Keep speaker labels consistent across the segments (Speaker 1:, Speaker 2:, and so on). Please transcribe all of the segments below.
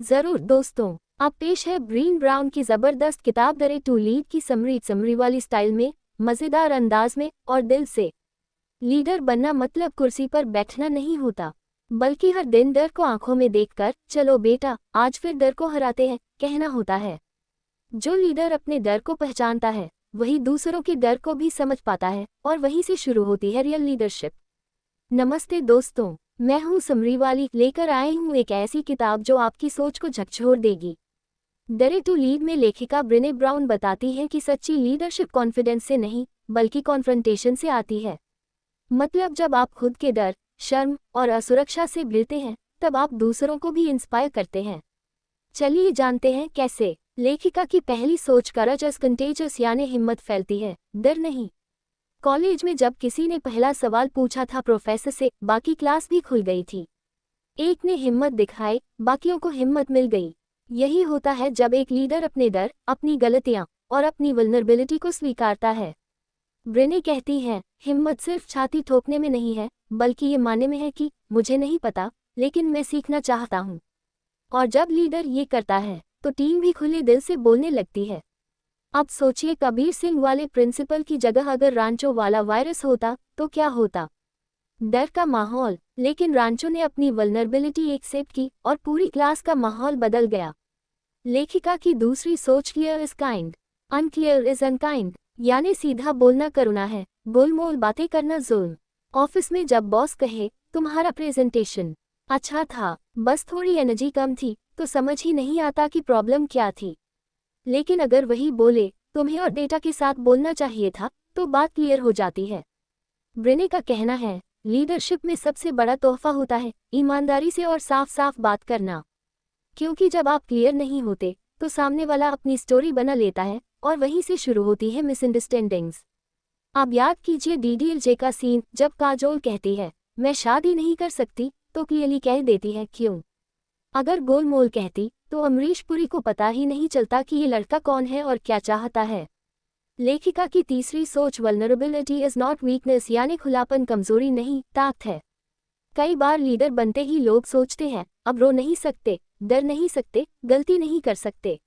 Speaker 1: जरूर दोस्तों, अब पेश है ब्रीन ब्राउन की जबरदस्त किताब डरे टू लीड की समरी वाली स्टाइल में, मजेदार अंदाज में और दिल से। लीडर बनना मतलब कुर्सी पर बैठना नहीं होता, बल्कि हर दिन डर को आंखों में देखकर चलो बेटा आज फिर डर को हराते हैं कहना होता है। जो लीडर अपने डर को पहचानता है वही दूसरों के डर को भी समझ पाता है और वहीं से शुरू होती है रियल लीडरशिप। नमस्ते दोस्तों, मैं हूं समरी वाली, लेकर आई हूं एक ऐसी किताब जो आपकी सोच को झकझोर देगी। डरे टू लीड में लेखिका ब्रेने ब्राउन बताती हैं कि सच्ची लीडरशिप कॉन्फिडेंस से नहीं बल्कि कॉन्फ्रंटेशन से आती है। मतलब जब आप खुद के डर, शर्म और असुरक्षा से भिड़ते हैं तब आप दूसरों को भी इंस्पायर करते हैं। चलिए जानते हैं कैसे। लेखिका की पहली सोच करेज इज कंटेजियस, यानी हिम्मत फैलती है, डर नहीं। कॉलेज में जब किसी ने पहला सवाल पूछा था प्रोफेसर से, बाकी क्लास भी खुल गई थी। एक ने हिम्मत दिखाई, बाकियों को हिम्मत मिल गई। यही होता है जब एक लीडर अपने डर, अपनी गलतियां और अपनी वल्नरेबिलिटी को स्वीकारता है। ब्रेने कहती हैं, हिम्मत सिर्फ छाती ठोकने में नहीं है, बल्कि ये मानने में है कि मुझे नहीं पता लेकिन मैं सीखना चाहता हूँ। और जब लीडर ये करता है तो टीम भी खुले दिल से बोलने लगती है। अब सोचिए, कबीर सिंह वाले प्रिंसिपल की जगह अगर रांचो वाला वायरस होता तो क्या होता। डर का माहौल, लेकिन रांचो ने अपनी वल्नरेबिलिटी एक्सेप्ट की और पूरी क्लास का माहौल बदल गया। लेखिका की दूसरी सोच clear is kind, unclear is unkind, यानी सीधा बोलना करुणा है, गोलमोल बातें करना जुल्म। ऑफिस में जब बॉस कहे तुम्हारा प्रेजेंटेशन अच्छा था, बस थोड़ी एनर्जी कम थी, तो समझ ही नहीं आता कि प्रॉब्लम क्या थी। लेकिन अगर वही बोले तुम्हें और डेटा के साथ बोलना चाहिए था, तो बात क्लियर हो जाती है। ब्रेने का कहना है, लीडरशिप में सबसे बड़ा तोहफा होता है ईमानदारी से और साफ साफ बात करना। क्योंकि जब आप क्लियर नहीं होते तो सामने वाला अपनी स्टोरी बना लेता है और वहीं से शुरू होती है मिसअंडरस्टैंडिंग्स। आप याद कीजिए डीडीएलजे का सीन, जब काजोल कहती है मैं शादी नहीं कर सकती तो क्लियरली कह देती है क्यों। अगर गोलमोल कहती तो अमरीश पुरी को पता ही नहीं चलता कि ये लड़का कौन है और क्या चाहता है। लेखिका की तीसरी सोच वल्नरेबिलिटी इज नॉट वीकनेस, यानी खुलापन कमजोरी नहीं ताकत है। कई बार लीडर बनते ही लोग सोचते हैं अब रो नहीं सकते, डर नहीं सकते, गलती नहीं कर सकते।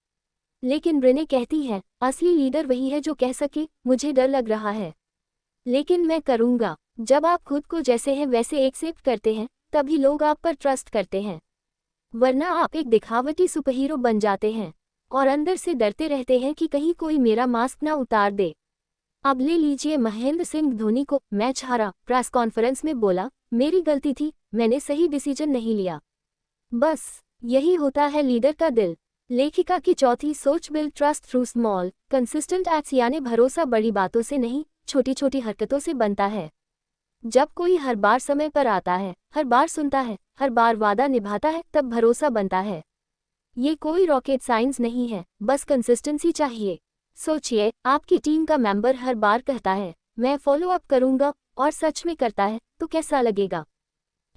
Speaker 1: लेकिन ब्रेने कहती है असली लीडर वही है जो कह सके मुझे डर लग रहा है लेकिन मैं करूंगा। जब आप खुद को जैसे हैं वैसे एक्सेप्ट करते हैं तभी लोग आप पर ट्रस्ट करते हैं, वरना आप एक दिखावटी सुपरहीरो बन जाते हैं और अंदर से डरते रहते हैं कि कहीं कोई मेरा मास्क ना उतार दे। अब ले लीजिए महेंद्र सिंह धोनी को, मैच हारा, प्रेस कॉन्फ्रेंस में बोला मेरी गलती थी, मैंने सही डिसीजन नहीं लिया। बस यही होता है लीडर का दिल। लेखिका की चौथी सोच build trust through small consistent acts, यानी भरोसा बड़ी बातों से नहीं छोटी छोटी हरकतों से बनता है। जब कोई हर बार समय पर आता है, हर बार सुनता है, हर बार वादा निभाता है, तब भरोसा बनता है। ये कोई रॉकेट साइंस नहीं है, बस कंसिस्टेंसी चाहिए। सोचिए, आपकी टीम का मेंबर हर बार कहता है मैं फॉलो अप करूंगा और सच में करता है तो कैसा लगेगा।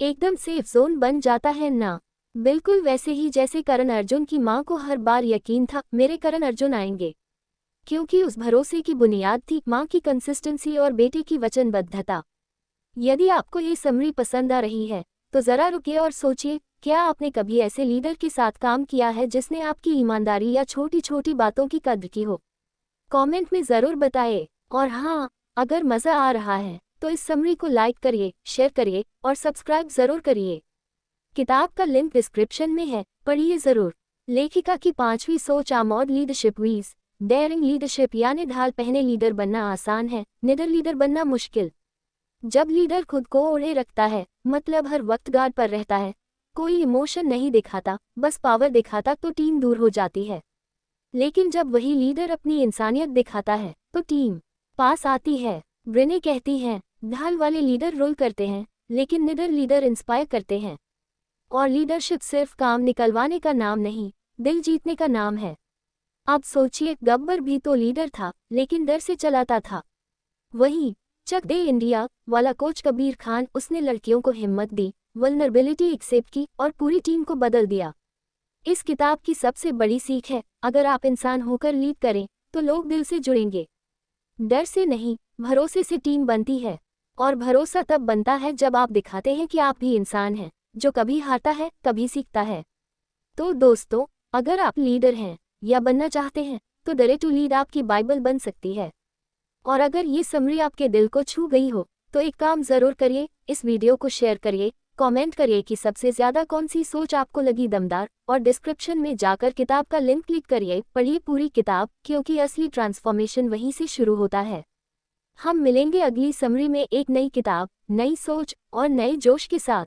Speaker 1: एकदम सेफ जोन बन जाता है ना। बिल्कुल वैसे ही जैसे करण अर्जुन की मां को हर बार यकीन था मेरे करण अर्जुन आएंगे, क्योंकि उस भरोसे की बुनियाद थी मां की कंसिस्टेंसी और बेटे की वचनबद्धता। यदि आपको ये समरी पसंद आ रही है तो जरा रुकिए और सोचिए, क्या आपने कभी ऐसे लीडर के साथ काम किया है जिसने आपकी ईमानदारी या छोटी छोटी बातों की कद्र की हो। कमेंट में ज़रूर बताइए। और हाँ, अगर मज़ा आ रहा है तो इस समरी को लाइक करिए, शेयर करिए और सब्सक्राइब ज़रूर करिए। किताब का लिंक डिस्क्रिप्शन में है, पढ़िए ज़रूर। लेखिका की पांचवी सोच आमोद लीडरशिप वीज डेयरिंग लीडरशिप, यानी ढाल पहने लीडर बनना आसान है, निडर लीडर बनना मुश्किल। जब लीडर खुद को ओढ़े रखता है, मतलब हर वक्त गार्ड पर रहता है, कोई इमोशन नहीं दिखाता, बस पावर दिखाता, तो टीम दूर हो जाती है। लेकिन जब वही लीडर अपनी इंसानियत दिखाता है तो टीम पास आती है। ब्रेने कहती हैं, ढाल वाले लीडर रोल करते हैं लेकिन निडर लीडर इंस्पायर करते हैं। और लीडरशिप सिर्फ काम निकलवाने का नाम नहीं, दिल जीतने का नाम है। अब सोचिए, गब्बर भी तो लीडर था लेकिन डर से चलाता था। वहीं चक दे इंडिया वाला कोच कबीर खान, उसने लड़कियों को हिम्मत दी, वल्नरेबिलिटी एक्सेप्ट की और पूरी टीम को बदल दिया। इस किताब की सबसे बड़ी सीख है, अगर आप इंसान होकर लीड करें तो लोग दिल से जुड़ेंगे। डर से नहीं, भरोसे से टीम बनती है। और भरोसा तब बनता है जब आप दिखाते हैं कि आप भी इंसान हैं, जो कभी हारता है कभी सीखता है। तो दोस्तों, अगर आप लीडर हैं या बनना चाहते हैं तो डरे टू लीड आपकी बाइबल बन सकती है। और अगर ये समरी आपके दिल को छू गई हो तो एक काम ज़रूर करिए, इस वीडियो को शेयर करिए, कमेंट करिए कि सबसे ज़्यादा कौन सी सोच आपको लगी दमदार, और डिस्क्रिप्शन में जाकर किताब का लिंक क्लिक करिए, पढ़िए पूरी किताब, क्योंकि असली ट्रांसफॉर्मेशन वहीं से शुरू होता है। हम मिलेंगे अगली समरी में एक नई किताब, नई सोच और नए जोश के साथ।